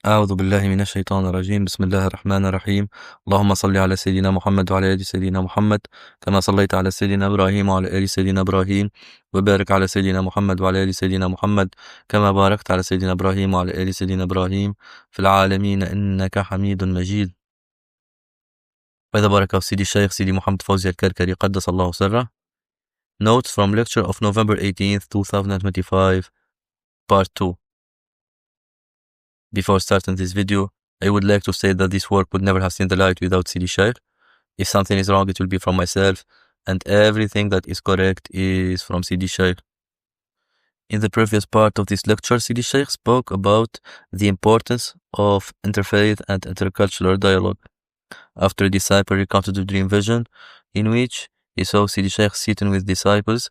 أعوذ بالله من الشيطان الرجيم بسم الله الرحمن الرحيم اللهم صل على سيدنا محمد وعلى آل سيدنا محمد كما صليت على سيدنا إبراهيم وعلى آل سيدنا إبراهيم وبارك على سيدنا محمد وعلى آل سيدنا محمد كما باركت على سيدنا إبراهيم وعلى آل سيدنا إبراهيم في العالمين إنك حميد مجيد. By the barakah of Sidi Shaykh Sidi Mohamed Faouzi al-Karkari قدس الله سره. Notes from lecture of November 18th 2025 part 2. Before starting this video, I would like to say that this work would never have seen the light without Sidi Shaykh. If something is wrong, it will be from myself, and everything that is correct is from Sidi Shaykh. In the previous part of this lecture, Sidi Shaykh spoke about the importance of interfaith and intercultural dialogue. After a disciple recounted a dream vision in which he saw Sidi Shaykh sitting with disciples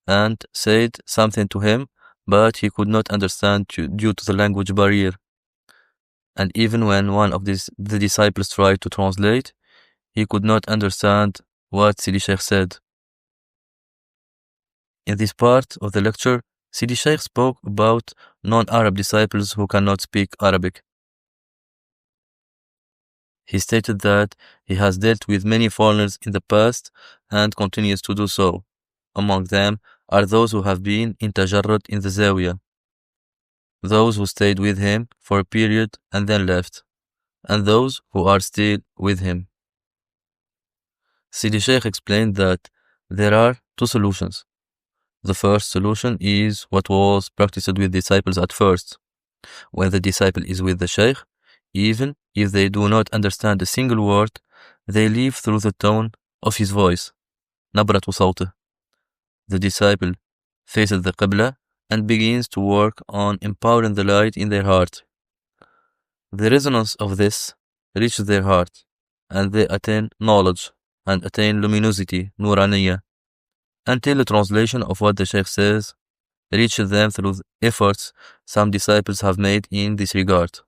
and said something to him, but he could not understand due to the language barrier. And even when one of the disciples tried to translate, he could not understand what Sidi Shaykh said. In this part of the lecture, Sidi Shaykh spoke about non-Arab disciples who cannot speak Arabic. He stated that he has dealt with many foreigners in the past and continues to do so. Among them are those who have been in Tajarrud in the Zawiya, those who stayed with him for a period and then left, and those who are still with him. Sidi Shaykh explained that there are two solutions. The first solution is what was practiced with disciples at first. When the disciple is with the Shaykh, even if they do not understand a single word, they live through the tone of his voice. نبرة صوته. The disciple faces the Qibla and begins to work on empowering the light in their heart. The resonance of this reaches their heart, and they attain knowledge and attain luminosity, nuraniya, until the translation of what the Shaykh says reaches them through the efforts some disciples have made in this regard.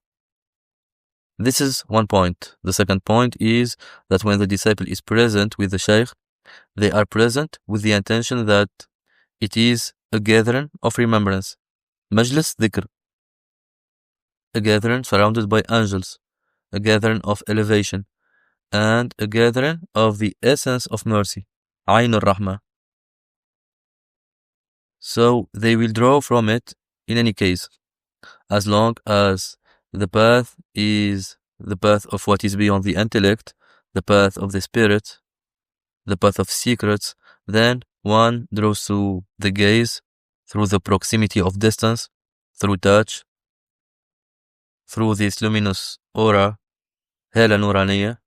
This is one point. The second point is that when the disciple is present with the Shaykh, they are present with the intention that it is a gathering of remembrance, majlis dhikr, a gathering surrounded by angels, a gathering of elevation, and a gathering of the essence of mercy, Ayn al-Rahmah. So they will draw from it in any case, as long as the path is the path of what is beyond the intellect, the path of the spirit, the path of secrets, then one draws through the gaze, through the proximity of distance, through touch, through this luminous aura, Hala Nuraniya,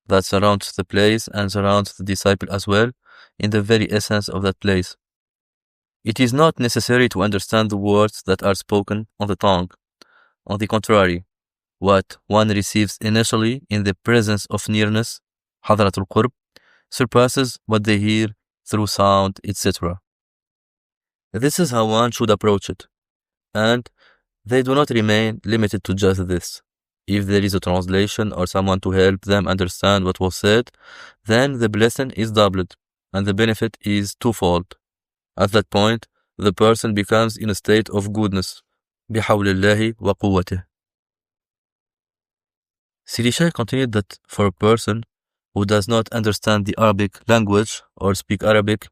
that surrounds the place and surrounds the disciple as well, in the very essence of that place. It is not necessary to understand the words that are spoken on the tongue. On the contrary, what one receives initially in the presence of nearness, Hadratul Qurb, surpasses what they hear through sound, etc. This is how one should approach it, and they do not remain limited to just this. If there is a translation or someone to help them understand what was said, then the blessing is doubled, and the benefit is twofold. At that point, the person becomes in a state of goodness. بحول الله وقوته. Sidi Shaykh continued that for a person who does not understand the Arabic language or speak Arabic,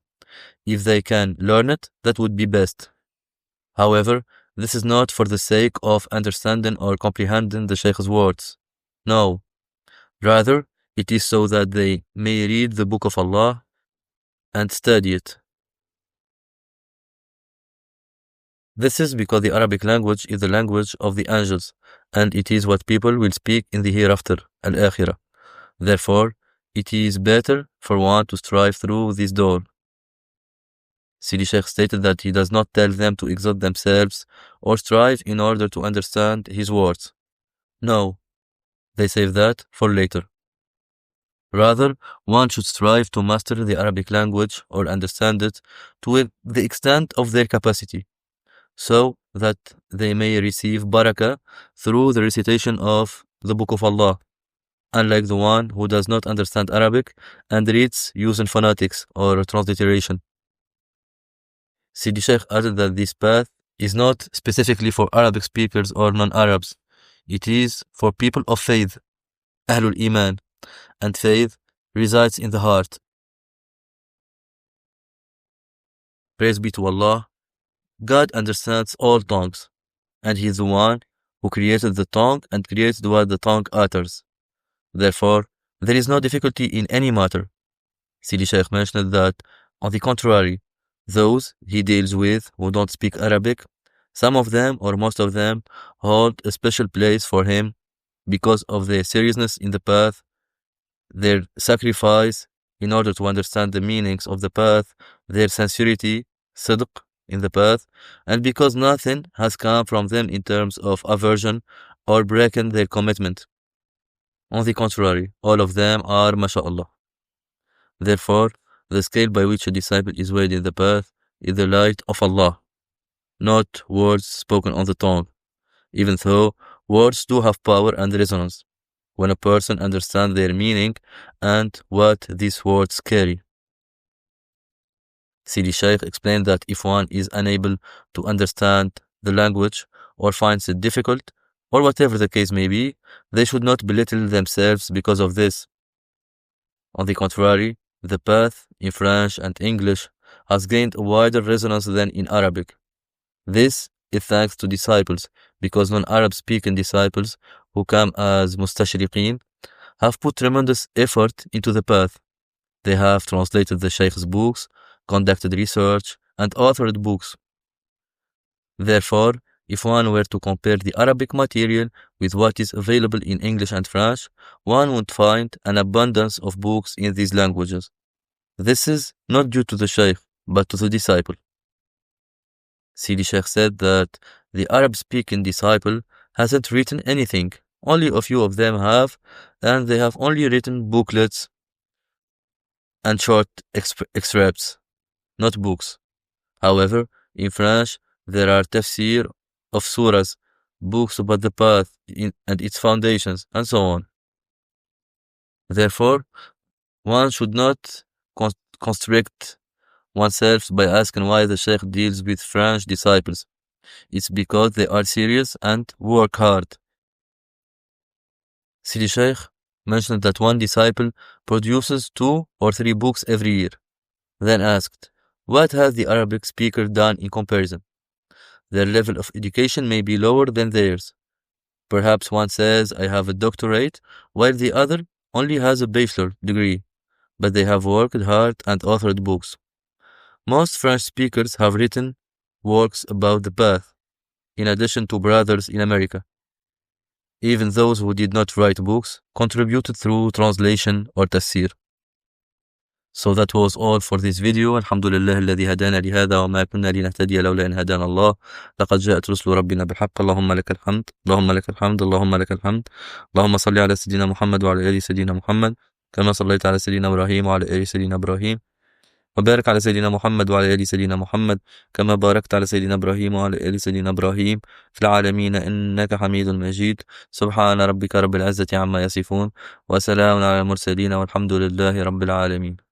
if they can learn it, that would be best. However, this is not for the sake of understanding or comprehending the Shaykh's words. No. Rather, it is so that they may read the Book of Allah and study it. This is because the Arabic language is the language of the angels, and it is what people will speak in the hereafter, al-Akhirah. Therefore, it is better for one to strive through this door. Sidi Shaykh stated that he does not tell them to exalt themselves or strive in order to understand his words. No, they save that for later. Rather, one should strive to master the Arabic language or understand it to the extent of their capacity, so that they may receive barakah through the recitation of the Book of Allah, unlike the one who does not understand Arabic and reads using phonetics or transliteration. Sidi Shaykh added that this path is not specifically for Arabic speakers or non-Arabs. It is for people of faith, Ahlul Iman, and faith resides in the heart. Praise be to Allah. God understands all tongues, and He is the one who created the tongue and created what the tongue utters. Therefore, there is no difficulty in any matter. Sidi Shaykh mentioned that, on the contrary, those he deals with who don't speak Arabic, some of them or most of them hold a special place for him because of their seriousness in the path, their sacrifice in order to understand the meanings of the path, their sincerity, sidq, in the path, and because nothing has come from them in terms of aversion or breaking their commitment. On the contrary, all of them are mashallah. Therefore, the scale by which a disciple is weighed in the path is the light of Allah, not words spoken on the tongue, even though words do have power and resonance when a person understands their meaning and what these words carry. Sidi Shaykh explained that if one is unable to understand the language or finds it difficult, or whatever the case may be, they should not belittle themselves because of this. On the contrary, the path in French and English has gained a wider resonance than in Arabic. This is thanks to disciples, because non-Arab speaking disciples who come as mustashriqeen have put tremendous effort into the path. They have translated the Shaykh's books, conducted research, and authored books. Therefore, if one were to compare the Arabic material with what is available in English and French, one would find an abundance of books in these languages. This is not due to the Shaykh, but to the disciple. Sidi Shaykh said that the Arab-speaking disciple hasn't written anything. Only a few of them have, and they have only written booklets and short extracts, not books. However, in French, there are tafsir of surahs, books about the path and its foundations, and so on. Therefore, one should not constrict oneself by asking why the Shaykh deals with French disciples. It's because they are serious and work hard. Sidi Shaykh mentioned that one disciple produces 2 or 3 books every year. Then asked, what has the Arabic speaker done in comparison? Their level of education may be lower than theirs. Perhaps one says, I have a doctorate, while the other only has a bachelor degree, but they have worked hard and authored books. Most French speakers have written works about the path, in addition to brothers in America. Even those who did not write books contributed through translation or tafsir. So that was all for this video. Alhamdulillah الذي هدانا لهذا وما كنا لنهتدي لولا أن هدانا الله لقد جاءت رسل ربنا بالحق اللهم لك الحمد اللهم لك الحمد اللهم لك الحمد اللهم صل على سيدنا محمد وعلى آل سيدنا محمد كما صليت على سيدنا إبراهيم وعلى آل سيدنا إبراهيم وبارك على سيدنا محمد وعلى آل سيدنا محمد كما باركت على سيدنا إبراهيم وعلى آل سيدنا إبراهيم في العالمين إنك حميد مجيد سبحان ربك رب العزة عما يصفون وسلام على المرسلين والحمد لله رب العالمين.